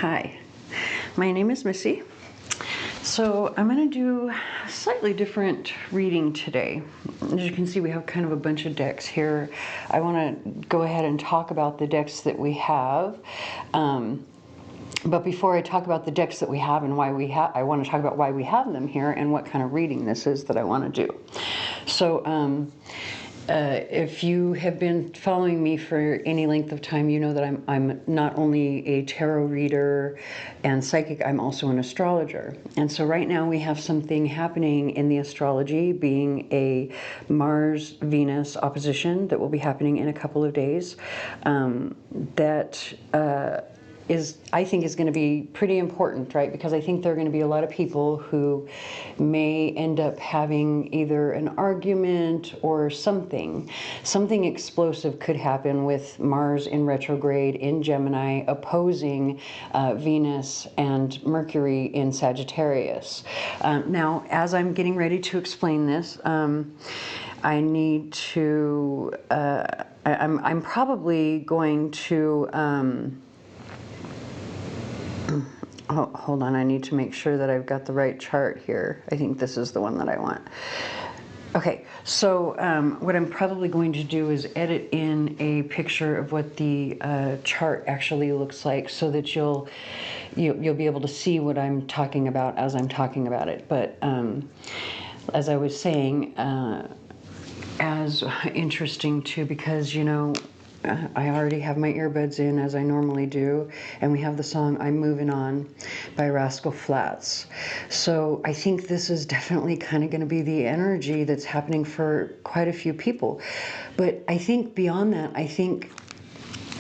Hi, my name is Missy. So I'm going to do a slightly different reading today. As you can see, we have kind of a bunch of decks here. I want to go ahead and talk about the decks that we have. But before I talk about the decks that we have and why we have, I want to talk about why we have them here and what kind of reading this is that I want to do. So if you have been following me for any length of time, you know that I'm not only a tarot reader and psychic, I'm also an astrologer. And so right now we have something happening in the astrology, being a Mars-Venus opposition that will be happening in a couple of days. I think is going to be pretty important, right? Because I think there are going to be a lot of people who may end up having either an argument or something explosive could happen with Mars in retrograde in Gemini opposing Venus and Mercury in Sagittarius. Now, as I'm getting ready to explain this, I need to, I'm probably going to, oh, hold on, I need to make sure that I've got the right chart here. I think this is the one that I want. Okay, so what I'm probably going to do is edit in a picture of what the chart actually looks like so that you'll be able to see what I'm talking about as I'm talking about it. But as I was saying, as interesting too, because, you know, I already have my earbuds in as I normally do, and we have the song I'm Moving On by Rascal Flatts. So I think this is definitely kind of going to be the energy that's happening for quite a few people. But I think beyond that, I think,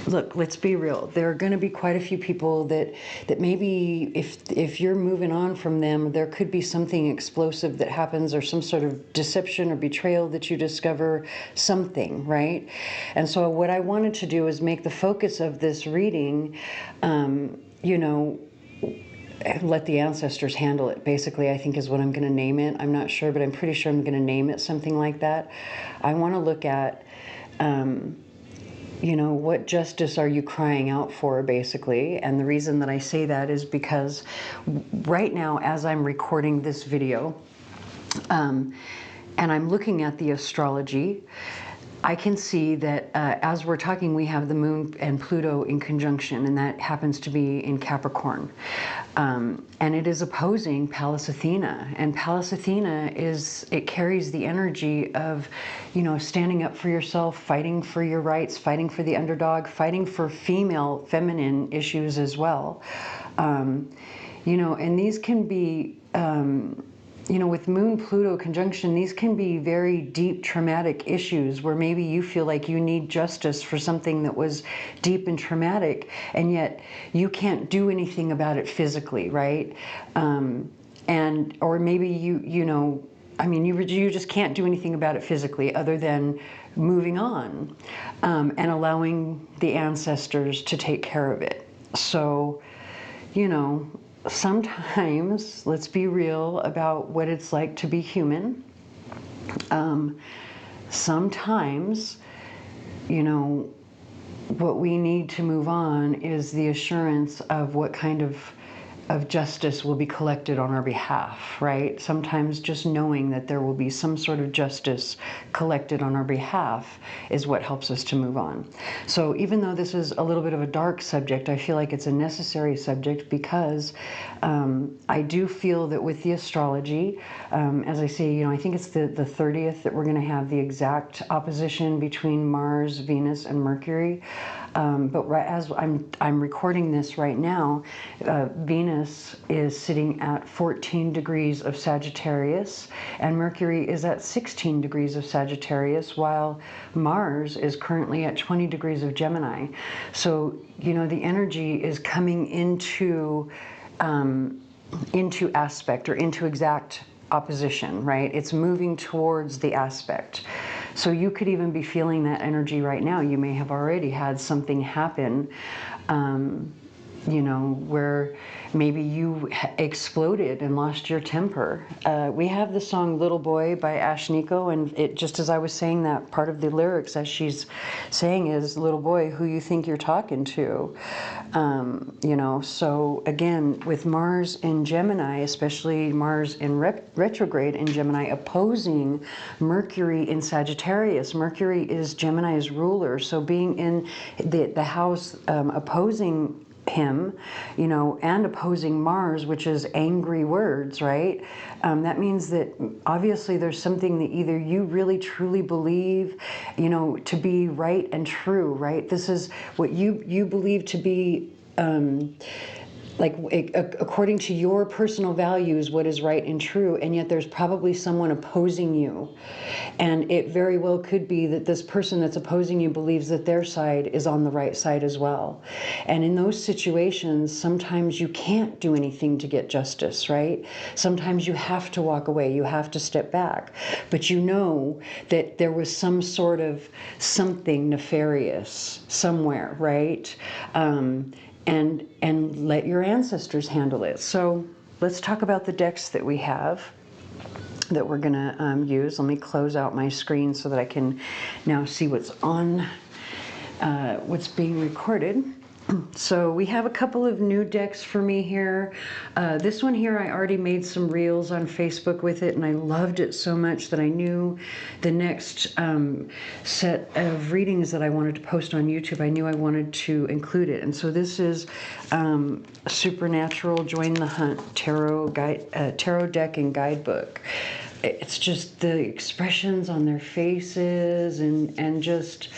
look, let's be real. There are going to be quite a few people that maybe if you're moving on from them, there could be something explosive that happens, or some sort of deception or betrayal that you discover, something, right? And so what I wanted to do is make the focus of this reading, you know, let the ancestors handle it, basically, I think is what I'm going to name it. I'm not sure, but I'm pretty sure I'm going to name it something like that. I want to look at, you know, what justice are you crying out for, basically? And the reason that I say that is because right now, as I'm recording this video, and I'm looking at the astrology, I can see that as we're talking, we have the Moon and Pluto in conjunction, and that happens to be in Capricorn. And it is opposing Pallas Athena. And Pallas Athena it carries the energy of, you know, standing up for yourself, fighting for your rights, fighting for the underdog, fighting for feminine issues as well. You know, and these can be, you know, with Moon-Pluto conjunction, these can be very deep traumatic issues where maybe you feel like you need justice for something that was deep and traumatic, and yet you can't do anything about it physically, right? Or maybe you know, I mean, you just can't do anything about it physically other than moving on, and allowing the ancestors to take care of it. So, you know, sometimes, let's be real about what it's like to be human. Sometimes, you know, what we need to move on is the assurance of what kind of justice will be collected on our behalf, right? Sometimes just knowing that there will be some sort of justice collected on our behalf is what helps us to move on. So even though this is a little bit of a dark subject, I feel like it's a necessary subject because I do feel that with the astrology, as I say, you know, I think it's the 30th that we're going to have the exact opposition between Mars, Venus, and Mercury. But right as I'm recording this right now, Venus is sitting at 14 degrees of Sagittarius, and Mercury is at 16 degrees of Sagittarius, while Mars is currently at 20 degrees of Gemini. So, you know, the energy is coming into aspect, or into exact opposition, right? It's moving towards the aspect. So you could even be feeling that energy right now. You may have already had something happen you know, where maybe you exploded and lost your temper. We have the song Little Boy by Ashniko, and it, just as I was saying that, part of the lyrics as she's saying is, little boy, who you think you're talking to? You know, so again, with Mars in Gemini, especially Mars in retrograde in Gemini, opposing Mercury in Sagittarius. Mercury is Gemini's ruler, so being in the house opposing him, you know, and opposing Mars, which is angry words, right? That means that obviously there's something that either you really truly believe, you know, to be right and true, right? This is what you believe to be, like according to your personal values, what is right and true, and yet there's probably someone opposing you. And it very well could be that this person that's opposing you believes that their side is on the right side as well. And in those situations, sometimes you can't do anything to get justice, right? Sometimes you have to walk away, you have to step back. But you know that there was some sort of something nefarious somewhere, right? And let your ancestors handle it. So let's talk about the decks that we have that we're gonna use. Let me close out my screen so that I can now see what's on, what's being recorded. So we have a couple of new decks for me here. This one here, I already made some reels on Facebook with it, and I loved it so much that I knew the next set of readings that I wanted to post on YouTube, I knew I wanted to include it. And so this is Supernatural Join the Hunt Tarot deck and guidebook. It's just the expressions on their faces and just,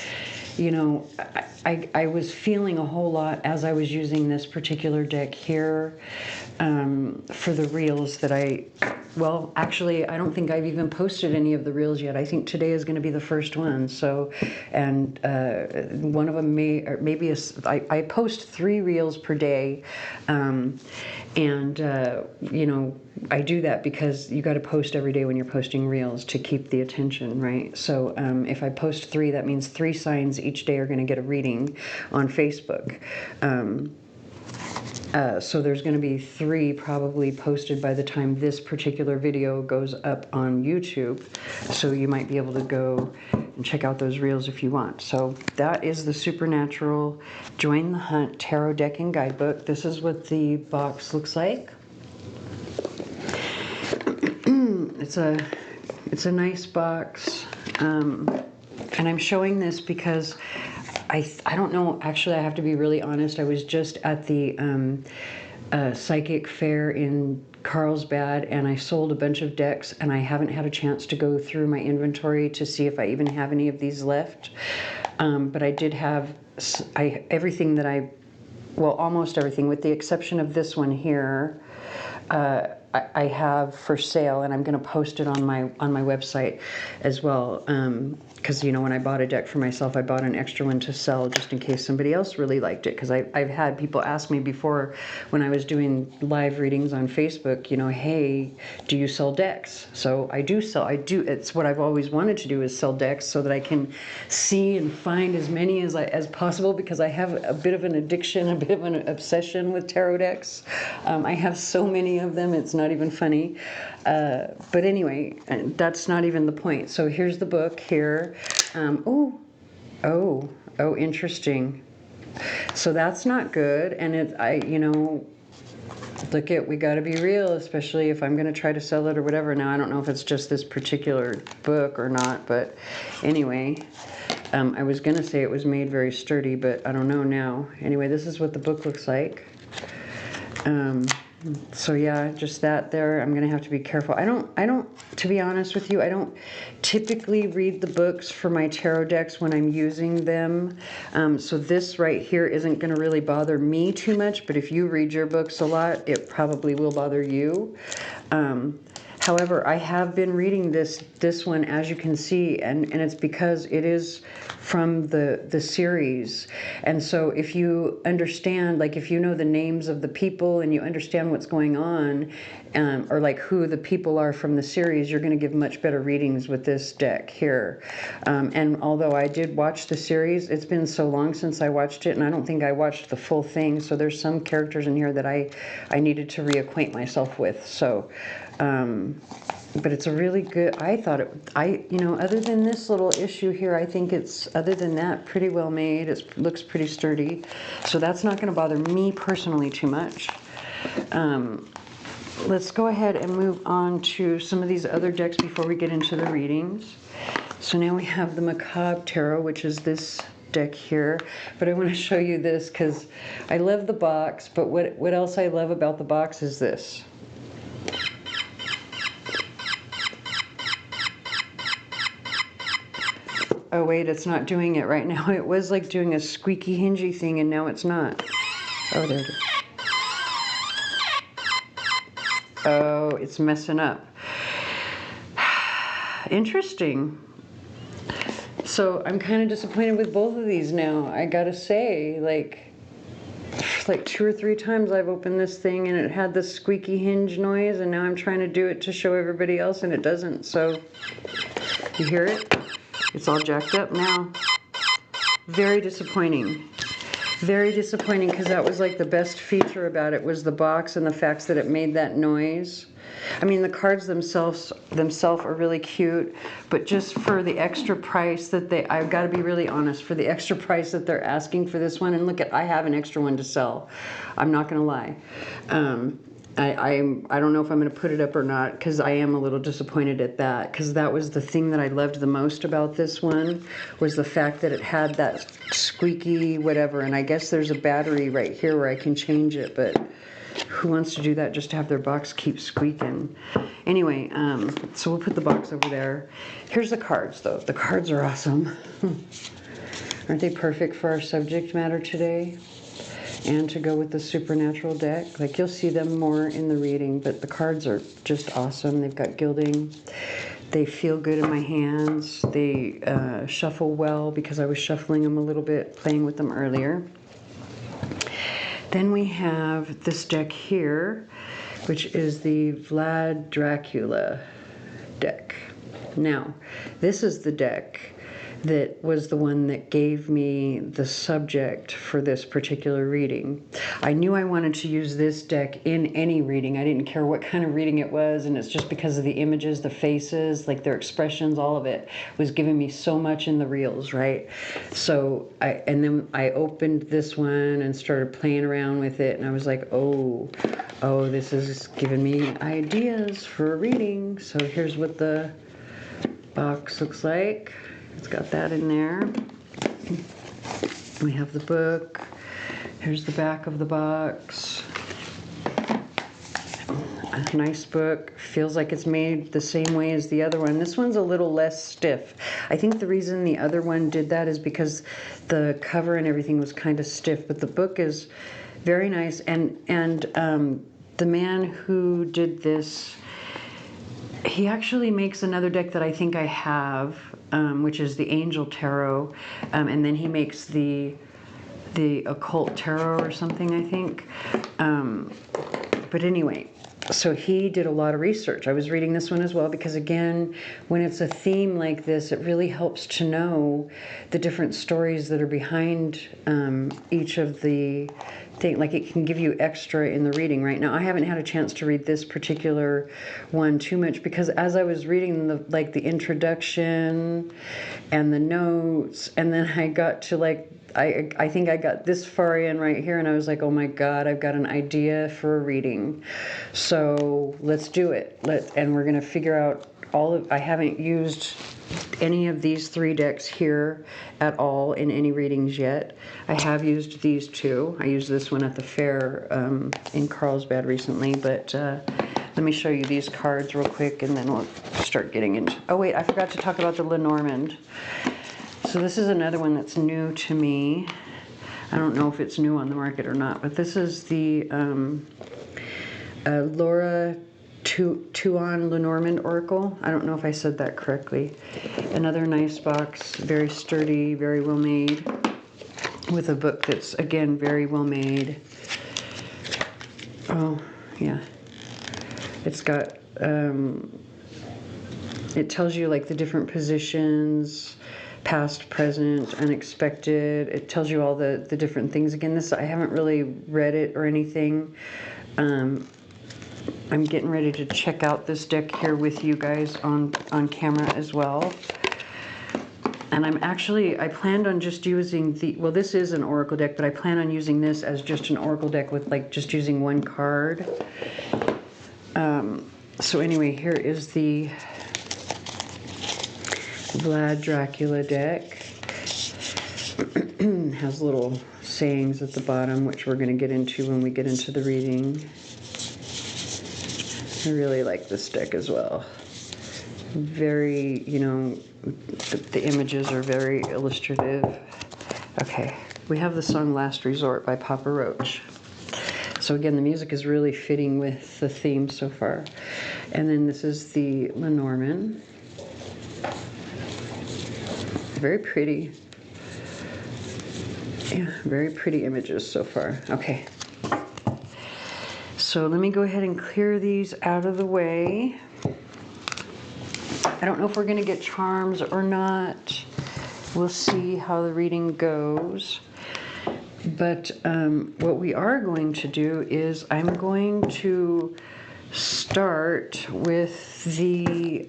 you know, I was feeling a whole lot as I was using this particular deck here for the reels that well, actually, I don't think I've even posted any of the reels yet. I think today is going to be the first one. So, and one of them I post 3 reels per day. You know, I do that because you got to post every day when you're posting reels to keep the attention, right? So if I post 3, that means 3 signs each day are going to get a reading on Facebook. So there's going to be 3 probably posted by the time this particular video goes up on YouTube. So you might be able to go and check out those reels if you want. So that is the Supernatural Join the Hunt Tarot Deck and Guidebook. This is what the box looks like. It's a nice box. And I'm showing this because I don't know, actually I have to be really honest, I was just at the psychic fair in Carlsbad and I sold a bunch of decks and I haven't had a chance to go through my inventory to see if I even have any of these left. But I did have everything that well, almost everything with the exception of this one here, I have for sale, and I'm going to post it on my website as well. Because, you know, when I bought a deck for myself, I bought an extra one to sell just in case somebody else really liked it. Because I've had people ask me before when I was doing live readings on Facebook, you know, hey, do you sell decks? So I do sell. It's what I've always wanted to do, is sell decks so that I can see and find as many as possible, because I have a bit of an addiction, a bit of an obsession with tarot decks. I have so many of them, it's not even funny. But anyway, that's not even the point. So here's the book here. Oh, interesting. So that's not good. And you know, we got to be real, especially if I'm going to try to sell it or whatever. Now, I don't know if it's just this particular book or not, but anyway, I was going to say it was made very sturdy, but I don't know now. Anyway, this is what the book looks like. So yeah, just that there. I'm gonna have to be careful. I don't, to be honest with you, I don't typically read the books for my tarot decks when I'm using them. So this right here isn't gonna really bother me too much, but if you read your books a lot, it probably will bother you. However, I have been reading this one, as you can see, and it's because it is from the series. And so if you understand, like if you know the names of the people and you understand what's going on, or like who the people are from the series, you're going to give much better readings with this deck here. And although I did watch the series, it's been so long since I watched it, and I don't think I watched the full thing, so there's some characters in here that I needed to reacquaint myself with. So but it's a really good, I thought it, you know, other than this little issue here, I think it's, other than that, pretty well made. It looks pretty sturdy. So that's not going to bother me personally too much. Let's go ahead and move on to some of these other decks before we get into the readings. So now we have the Macabre Tarot, which is this deck here, but I want to show you this because I love the box, but what else I love about the box is this. Oh wait, it's not doing it right now. It was like doing a squeaky hingy thing, and now it's not. Oh, there it is. Oh, it's messing up. Interesting. So I'm kind of disappointed with both of these now. I gotta say, like 2 or 3 times I've opened this thing and it had this squeaky hinge noise, and now I'm trying to do it to show everybody else and it doesn't. So you hear it? It's all jacked up now. Very disappointing. Very disappointing, because that was like the best feature about it, was the box and the fact that it made that noise. I mean, the cards themselves are really cute, but just for the extra price that I've got to be really honest, for the extra price that they're asking for this one, and look at, I have an extra one to sell. I'm not going to lie. I don't know if I'm going to put it up or not, because I am a little disappointed at that, because that was the thing that I loved the most about this one, was the fact that it had that squeaky whatever, and I guess there's a battery right here where I can change it, but who wants to do that just to have their box keep squeaking? Anyway, so we'll put the box over there. Here's the cards, though. The cards are awesome. Aren't they perfect for our subject matter today? And to go with the supernatural deck. Like, you'll see them more in the reading, but the cards are just awesome. They've got gilding. They feel good in my hands. They shuffle well, because I was shuffling them a little bit, playing with them earlier. Then we have this deck here, which is the Vlad Dracula deck. Now, this is the deck that was the one that gave me the subject for this particular reading. I knew I wanted to use this deck in any reading. I didn't care what kind of reading it was, and it's just because of the images, the faces, like their expressions, all of it was giving me so much in the reels, right? So then I opened this one and started playing around with it, and I was like, oh, this is giving me ideas for a reading. So here's what the box looks like. It's got that in there. We have the book. Here's the back of the box. A nice book. Feels like it's made the same way as the other one. This one's a little less stiff. I think the reason the other one did that is because the cover and everything was kind of stiff, but the book is very nice. And the man who did this, he actually makes another deck that I think I have, which is the Angel Tarot, and then he makes the Occult Tarot or something, I think. But anyway, so he did a lot of research. I was reading this one as well, because again, when it's a theme like this, it really helps to know the different stories that are behind each of the thing. Like, it can give you extra in the reading. Right now, I haven't had a chance to read this particular one too much, because as I was reading the introduction and the notes, and then I got to I think I got this far in right here, and I was like, oh my God, I've got an idea for a reading. So let's do it. And we're gonna figure out I haven't used any of these 3 decks here at all in any readings yet. I have used these 2. I used this one at the fair in Carlsbad recently, but let me show you these cards real quick, and then we'll start getting into... Oh wait, I forgot to talk about the Lenormand. So this is another one that's new to me. I don't know if it's new on the market or not, but this is the Laura Tuan Lenormand Oracle. I don't know if I said that correctly. Another nice box, very sturdy, very well made, with a book that's, again, very well made. Oh, yeah. It's got, it tells you like the different positions, past, present, unexpected. It tells you all the different things. Again, this, I haven't really read it or anything. I'm getting ready to check out this deck here with you guys on camera as well. And I planned on just using well, this is an oracle deck, but I plan on using this as just an oracle deck with like just using one card. So anyway, here is the Vlad Dracula deck. Has little sayings at the bottom, which we're going to get into when we get into the reading. I really like this deck as well. Very, you know, the images are very illustrative. Okay, we have the song Last Resort by Papa Roach. So again, the music is really fitting with the theme so far. And then this is the Lenormand. Very pretty. Yeah, very pretty images so far. Okay. So let me go ahead and clear these out of the way. I don't know if we're going to get charms or not. We'll see how the reading goes. But what we are going to do is I'm going to start with the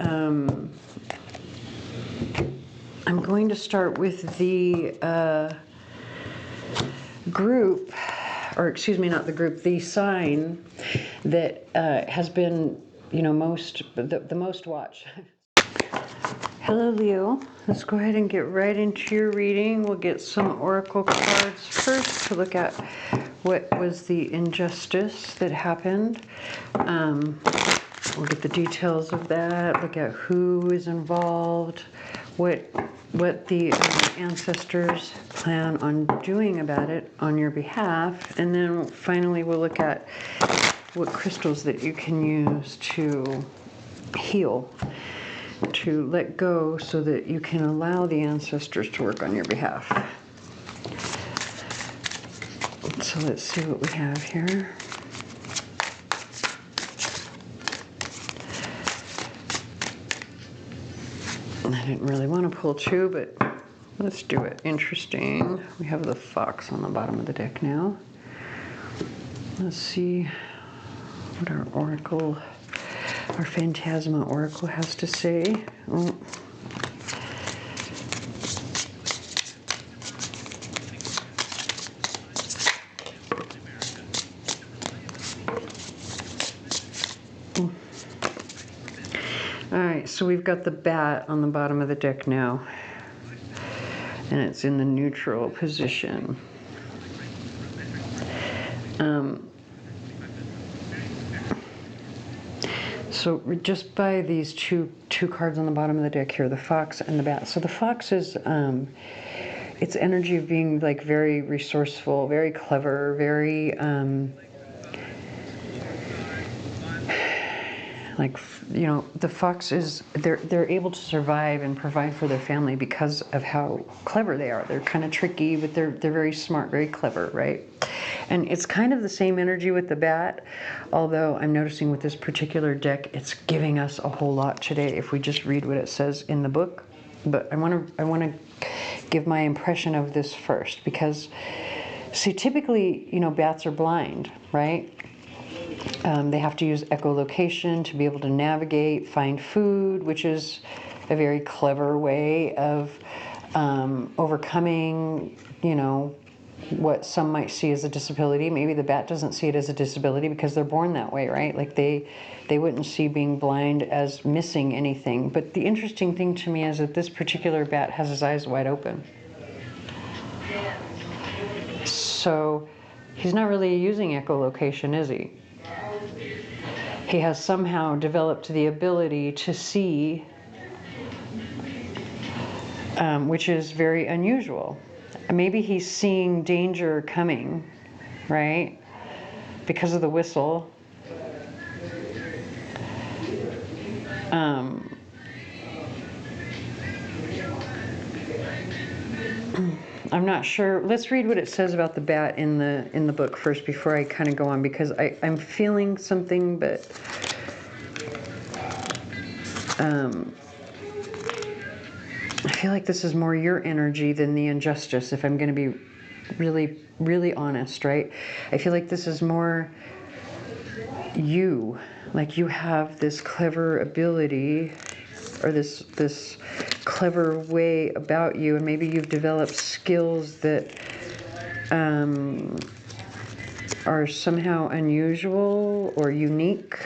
group, or excuse me, not the group, the sign that has been, you know, the most watched. Hello, Leo. Let's go ahead and get right into your reading. We'll get some oracle cards first to look at what was the injustice that happened. We'll get the details of that, look at who is involved, what the ancestors plan on doing about it on your behalf, and then finally we'll look at what crystals that you can use to heal, to let go, so that you can allow the ancestors to work on your behalf. So let's see what we have here. I didn't really want to pull two, but let's do it. Interesting. We have the fox on the bottom of the deck now. Let's see what our oracle, our Phantasma oracle has to say. Oh. All right, so we've got the bat on the bottom of the deck now, and it's in the neutral position. So just by these two cards on the bottom of the deck here, the fox and the bat. So the fox is its energy of being like very resourceful, very clever, very like, you know, the fox is, they're able to survive and provide for their family because of how clever they are. They're kind of tricky, but they're very smart, very clever, right? And it's kind of the same energy with the bat, although I'm noticing with this particular deck, it's giving us a whole lot today if we just read what it says in the book. But I want to give my impression of this first, because see, typically, you know, bats are blind, right? They have to use echolocation to be able to navigate, find food, which is a very clever way of overcoming, you know, what some might see as a disability. Maybe the bat doesn't see it as a disability because they're born that way, right? Like they wouldn't see being blind as missing anything. But the interesting thing to me is that this particular bat has his eyes wide open. So he's not really using echolocation, is he? He has somehow developed the ability to see, which is very unusual. Maybe he's seeing danger coming, right? Because of the whistle. I'm not sure. Let's read what it says about the bat in the book first before I kind of go on, because I'm feeling something, but I feel like this is more your energy than the injustice, if I'm going to be really, really honest, right? I feel like this is more you. Like you have this clever ability, or this clever way about you, and maybe you've developed skills that are somehow unusual or unique,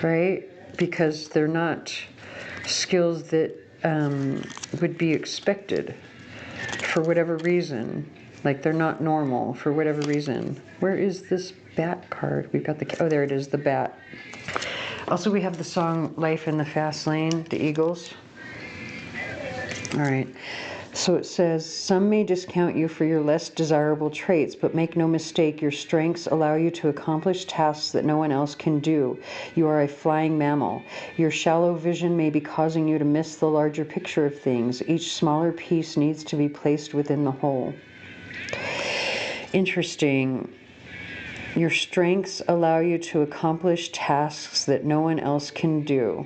right? Because they're not skills that would be expected for whatever reason. Like they're not normal for whatever reason. Where is this bat card? We've got the, oh, there it is, the bat. Also, we have the song Life in the Fast Lane, the Eagles. All right. So it says, some may discount you for your less desirable traits, but make no mistake, your strengths allow you to accomplish tasks that no one else can do. You are a flying mammal. Your shallow vision may be causing you to miss the larger picture of things. Each smaller piece needs to be placed within the whole. Interesting. Your strengths allow you to accomplish tasks that no one else can do.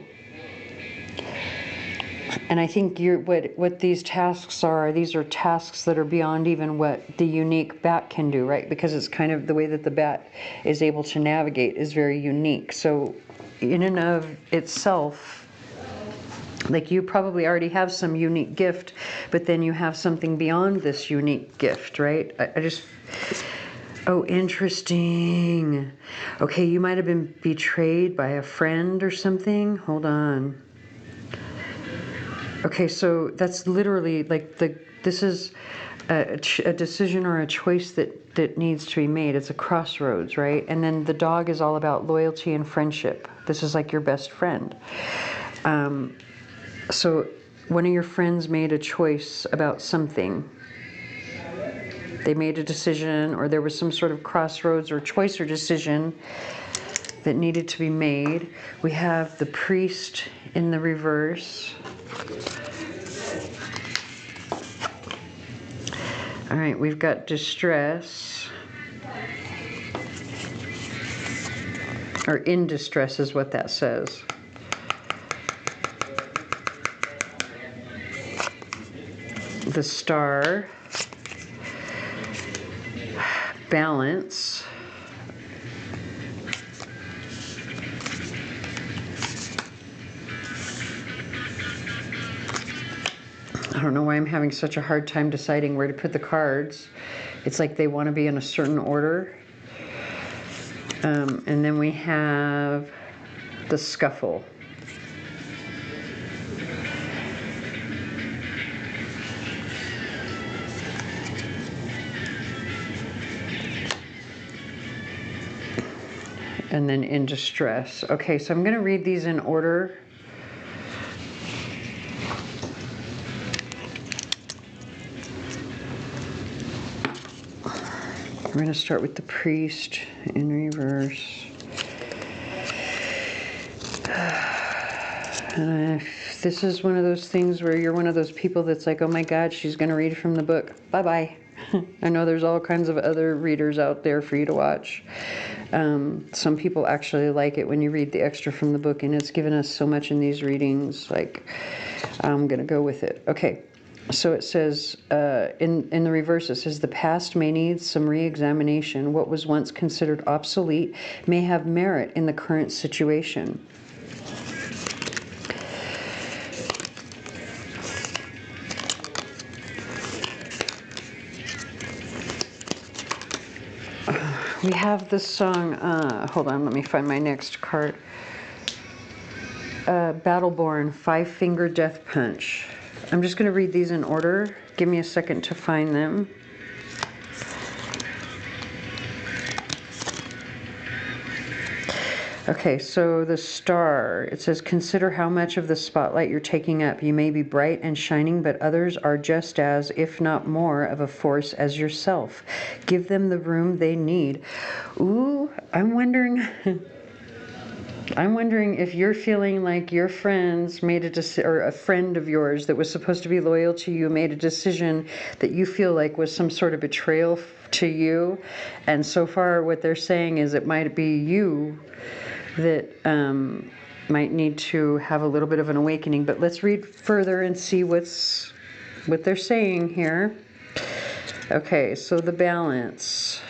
And I think what these tasks are, these are tasks that are beyond even what the unique bat can do, right? Because it's kind of the way that the bat is able to navigate is very unique. So in and of itself, like you probably already have some unique gift, but then you have something beyond this unique gift, right? I just... Oh, interesting. Okay, you might have been betrayed by a friend or something. Hold on. Okay, so that's literally like this is a decision or a choice that needs to be made. It's a crossroads, right? And then the dog is all about loyalty and friendship. This is like your best friend. So one of your friends made a choice about something. They made a decision, or there was some sort of crossroads or choice or decision that needed to be made. We have the priest in the reverse. All right, we've got distress, or in distress is what that says. The star, balance, I don't know why I'm having such a hard time deciding where to put the cards. It's like they want to be in a certain order. And then we have the scuffle. And then in distress. Okay, so I'm going to read these in order. We're going to start with the priest in reverse. And this is one of those things where you're one of those people that's like, oh my God, she's going to read from the book. Bye-bye. I know there's all kinds of other readers out there for you to watch. Some people actually like it when you read the extra from the book, and it's given us so much in these readings. Like, I'm going to go with it. Okay. So it says, in the reverse, it says, the past may need some re-examination. What was once considered obsolete may have merit in the current situation. We have this song, hold on, let me find my next card. Battleborn, Five Finger Death Punch. I'm just going to read these in order. Give me a second to find them. Okay, so the star, it says, consider how much of the spotlight you're taking up. You may be bright and shining, but others are just as, if not more, of a force as yourself. Give them the room they need. Ooh, I'm wondering... I'm wondering if you're feeling like your friends made a decision, or a friend of yours that was supposed to be loyal to you made a decision that you feel like was some sort of betrayal to you. And so far what they're saying is it might be you that might need to have a little bit of an awakening. But let's read further and see what they're saying here. Okay, so the balance.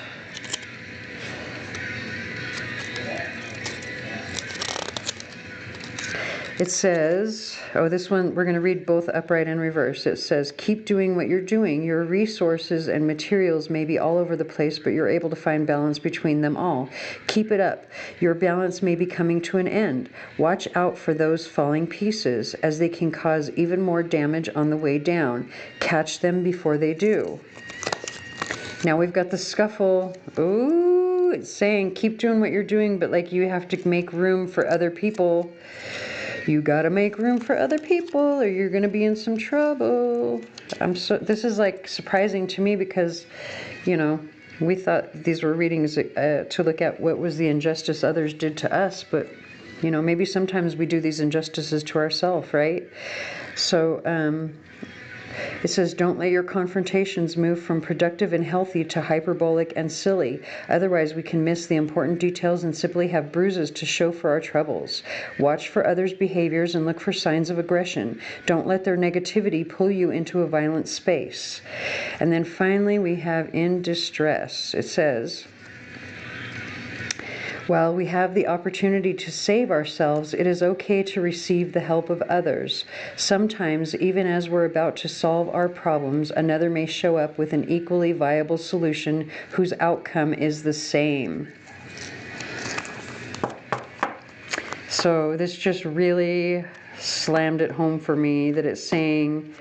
It says, oh, this one, we're going to read both upright and reverse. It says, keep doing what you're doing. Your resources and materials may be all over the place, but you're able to find balance between them all. Keep it up. Your balance may be coming to an end. Watch out for those falling pieces, as they can cause even more damage on the way down. Catch them before they do. Now we've got the scuffle. Ooh, it's saying keep doing what you're doing, but like you have to make room for other people. You gotta make room for other people or you're gonna be in some trouble. This is like surprising to me because, you know, we thought these were readings to look at what was the injustice others did to us, but, you know, maybe sometimes we do these injustices to ourselves, right? So, it says, don't let your confrontations move from productive and healthy to hyperbolic and silly. Otherwise, we can miss the important details and simply have bruises to show for our troubles. Watch for others' behaviors and look for signs of aggression. Don't let their negativity pull you into a violent space. And then finally, we have in distress. It says, while we have the opportunity to save ourselves, it is okay to receive the help of others. Sometimes, even as we're about to solve our problems, another may show up with an equally viable solution whose outcome is the same. So this just really slammed it home for me that it's saying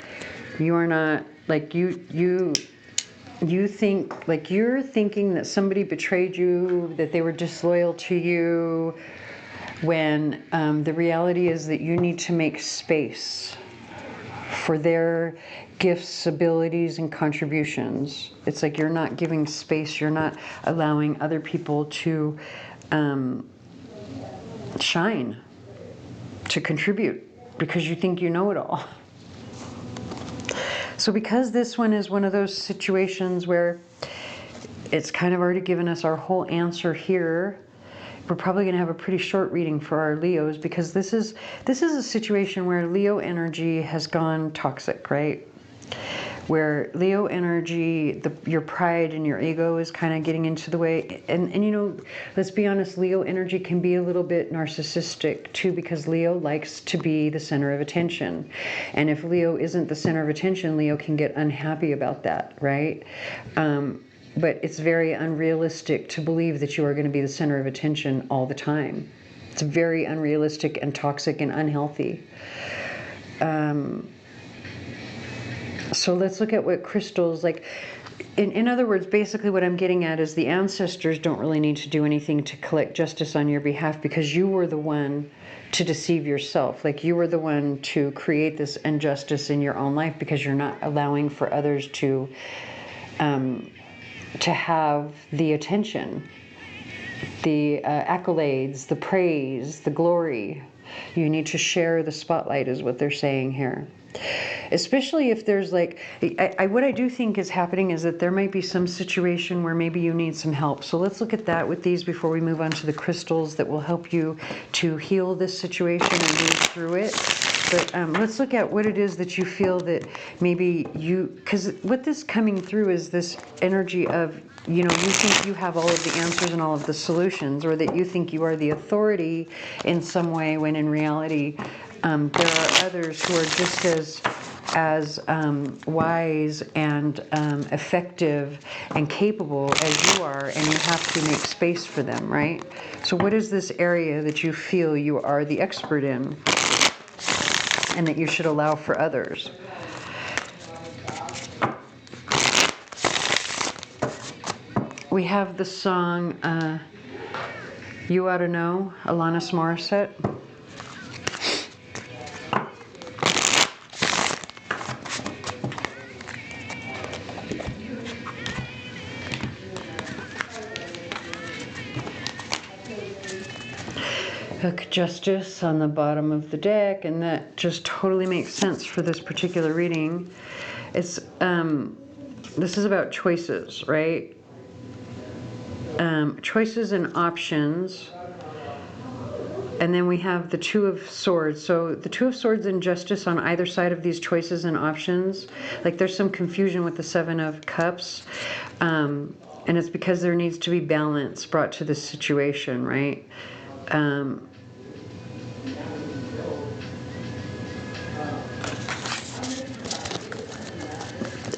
you are not, like you think, like you're thinking that somebody betrayed you, that they were disloyal to you, when the reality is that you need to make space for their gifts, abilities, and contributions. It's like you're not giving space, you're not allowing other people to shine, to contribute, because you think you know it all. So because this one is one of those situations where it's kind of already given us our whole answer here, we're probably going to have a pretty short reading for our Leos, because this is a situation where Leo energy has gone toxic, right? Where Leo energy, your pride and your ego is kind of getting into the way. And you know, let's be honest, Leo energy can be a little bit narcissistic too, because Leo likes to be the center of attention. And if Leo isn't the center of attention, Leo can get unhappy about that, right? But it's very unrealistic to believe that you are going to be the center of attention all the time. It's very unrealistic and toxic and unhealthy. So let's look at what crystals, like, in other words, basically what I'm getting at is the ancestors don't really need to do anything to collect justice on your behalf, because you were the one to deceive yourself. Like you were the one to create this injustice in your own life, because you're not allowing for others to have the attention, the accolades, the praise, the glory. You need to share the spotlight is what they're saying here. Especially if there's like, what I do think is happening is that there might be some situation where maybe you need some help. So let's look at that with these before we move on to the crystals that will help you to heal this situation and move through it. But let's look at what it is that you feel that maybe because what this coming through is this energy of, you know, you think you have all of the answers and all of the solutions, or that you think you are the authority in some way, when in reality, there are others who are just as wise and effective and capable as you are, and you have to make space for them, right? So what is this area that you feel you are the expert in, and that you should allow for others? We have the song You Ought to Know, Alanis Morissette. took Justice on the bottom of the deck, and that just totally makes sense for this particular reading. It's this is about choices, right? Choices and options. And then we have the Two of Swords. So the Two of Swords and Justice on either side of these choices and options. Like there's some confusion with the Seven of Cups. And it's because there needs to be balance brought to this situation, right?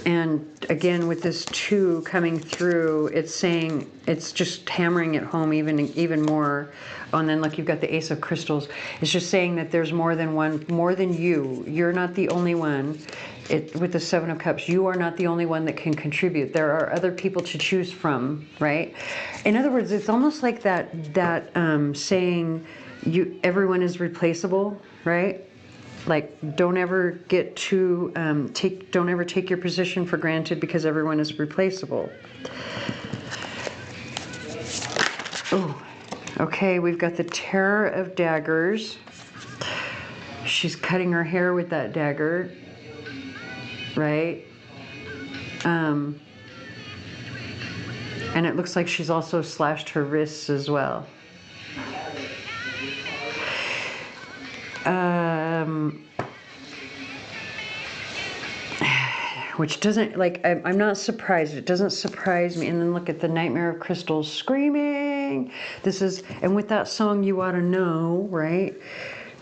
And again, with this two coming through, it's saying, it's just hammering it home even more. Oh, and then look, you've got the Ace of Crystals. It's just saying that there's more than one, more than you. You're not the only one. With the Seven of Cups, you are not the only one that can contribute. There are other people to choose from, right? In other words, it's almost like that saying, everyone is replaceable, right? Like, don't ever get too don't ever take your position for granted because everyone is replaceable. Oh, okay, we've got the Terror of Daggers. She's cutting her hair with that dagger, right? And it looks like she's also slashed her wrists as well. Which doesn't, like, I'm not surprised. It doesn't surprise me. And then look at the Nightmare of Crystals screaming. This is, and with that song, You Ought to Know, right?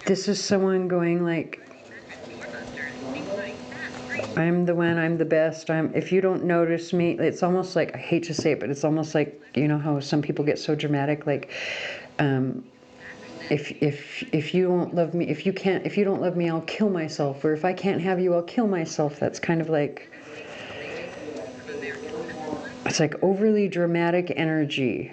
This is someone going like, I'm the one, I'm the best. If you don't notice me, it's almost like, I hate to say it, but it's almost like, you know how some people get so dramatic, like, if you don't love me, if you don't love me, I'll kill myself. Or if I can't have you, I'll kill myself. That's kind of like, it's like overly dramatic energy.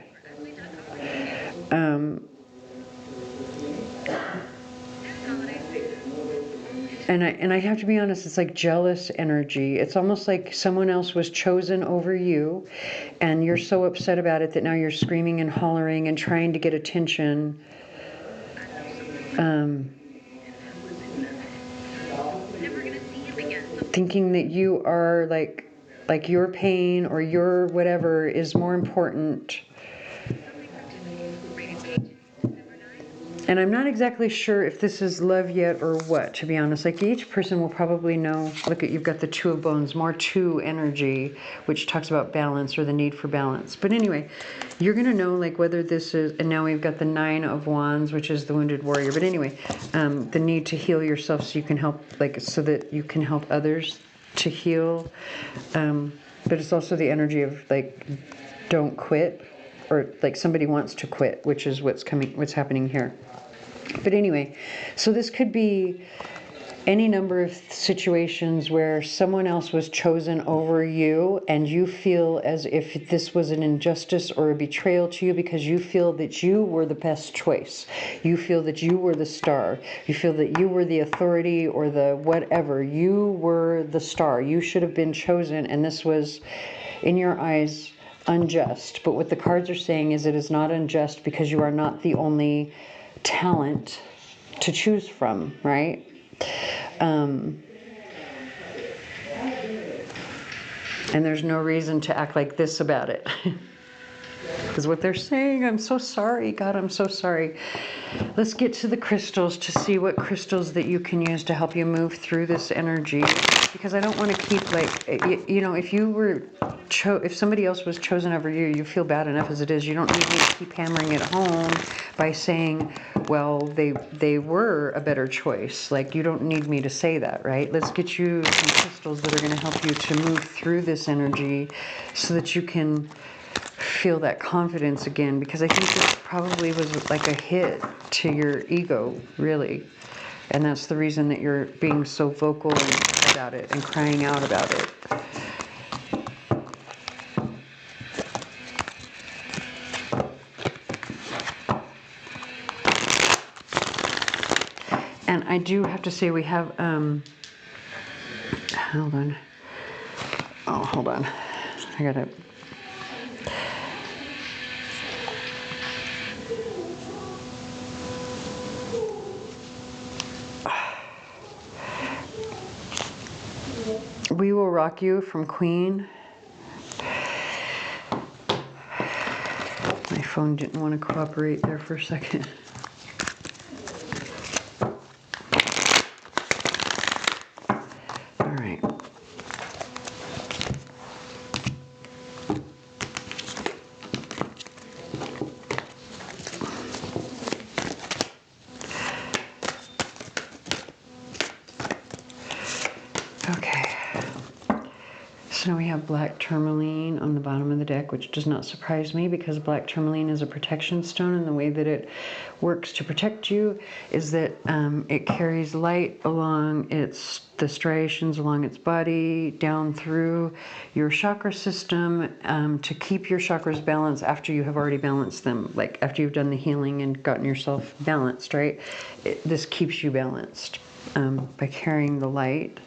And I have to be honest, it's like jealous energy. It's almost like someone else was chosen over you, and you're so upset about it that now you're screaming and hollering and trying to get attention. Thinking that you are like your pain or your whatever is more important. And I'm not exactly sure if this is love yet or what, to be honest. Like each person will probably know. Look at, you've got the Two of Bones, more two energy, which talks about balance or the need for balance. But anyway, you're going to know like whether this is, and now we've got the Nine of Wands, which is the Wounded Warrior. But anyway, the need to heal yourself so you can help, like, so that you can help others to heal. But it's also the energy of like, don't quit, or like somebody wants to quit, which is what's happening here. But anyway, so this could be any number of situations where someone else was chosen over you and you feel as if this was an injustice or a betrayal to you because you feel that you were the best choice. You feel that you were the star. You feel that you were the authority or the whatever. You were the star. You should have been chosen, and this was, in your eyes, unjust. But what the cards are saying is it is not unjust because you are not the only talent to choose from, right? And there's no reason to act like this about it. Because what they're saying, I'm so sorry, God, I'm so sorry. Let's get to the crystals to see what crystals that you can use to help you move through this energy. Because I don't want to keep like, you know, if you were, if somebody else was chosen over you, you feel bad enough as it is. You don't need me to keep hammering it home by saying, well, they were a better choice. Like, you don't need me to say that, right? Let's get you some crystals that are going to help you to move through this energy so that you can feel that confidence again, because I think this probably was like a hit to your ego, really. And that's the reason that you're being so vocal about it and crying out about it. And I do have to say we have, hold on. Oh, hold on. I gotta. We Will Rock You from Queen. My phone didn't want to cooperate there for a second. All right. Okay. So we have black tourmaline on the bottom of the deck, which does not surprise me because black tourmaline is a protection stone, and the way that it works to protect you is that it carries light along the striations along its body, down through your chakra system, to keep your chakras balanced after you have already balanced them, like after you've done the healing and gotten yourself balanced, right? This keeps you balanced by carrying the light.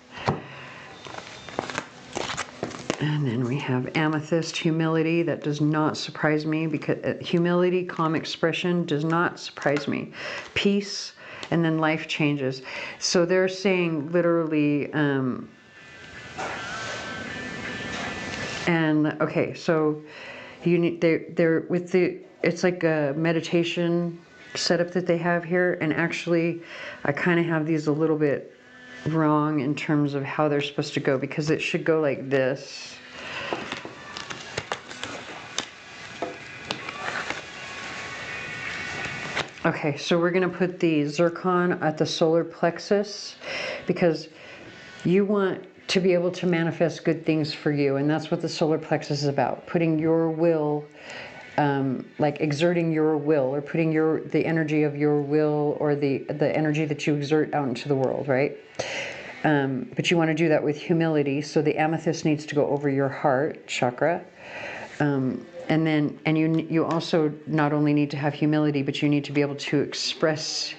And then we have amethyst, humility. That does not surprise me because humility, calm expression does not surprise me. Peace, and then life changes. So they're saying literally, and okay, so you need, they're with the, it's like a meditation setup that they have here. And actually, I kind of have these a little bit wrong in terms of how they're supposed to go, because it should go like this. Okay, so we're going to put the zircon at the solar plexus because you want to be able to manifest good things for you, and that's what the solar plexus is about. Putting your will, like exerting your will, or putting the energy of your will, or the energy that you exert out into the world, right? But you want to do that with humility. So the amethyst needs to go over your heart chakra. And you also not only need to have humility, but you need to be able to express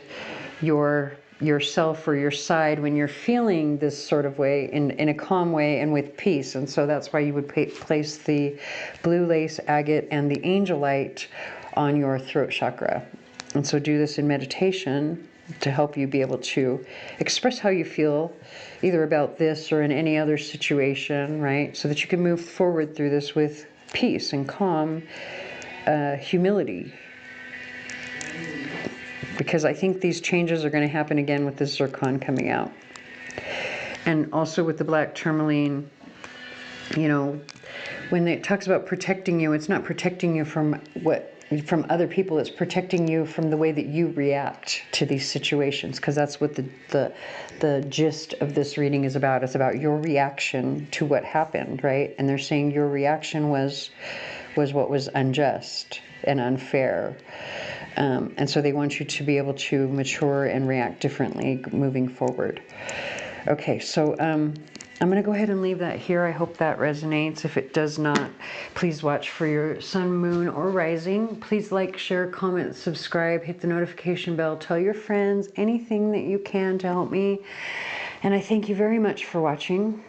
yourself or your side when you're feeling this sort of way in a calm way and with peace. And so that's why you would place the blue lace agate and the angelite on your throat chakra. And so do this in meditation to help you be able to express how you feel, either about this or in any other situation, right? So that you can move forward through this with peace and calm, humility. Because I think these changes are going to happen again with the zircon coming out. And also with the black tourmaline, you know, when it talks about protecting you, it's not protecting you from other people, it's protecting you from the way that you react to these situations, because that's what the gist of this reading is about. It's about your reaction to what happened, right? And they're saying your reaction was what was unjust and unfair. And so they want you to be able to mature and react differently moving forward. Okay, so I'm going to go ahead and leave that here. I hope that resonates. If it does not, please watch for your sun, moon, or rising. Please like, share, comment, subscribe, hit the notification bell, tell your friends, anything that you can to help me. And I thank you very much for watching.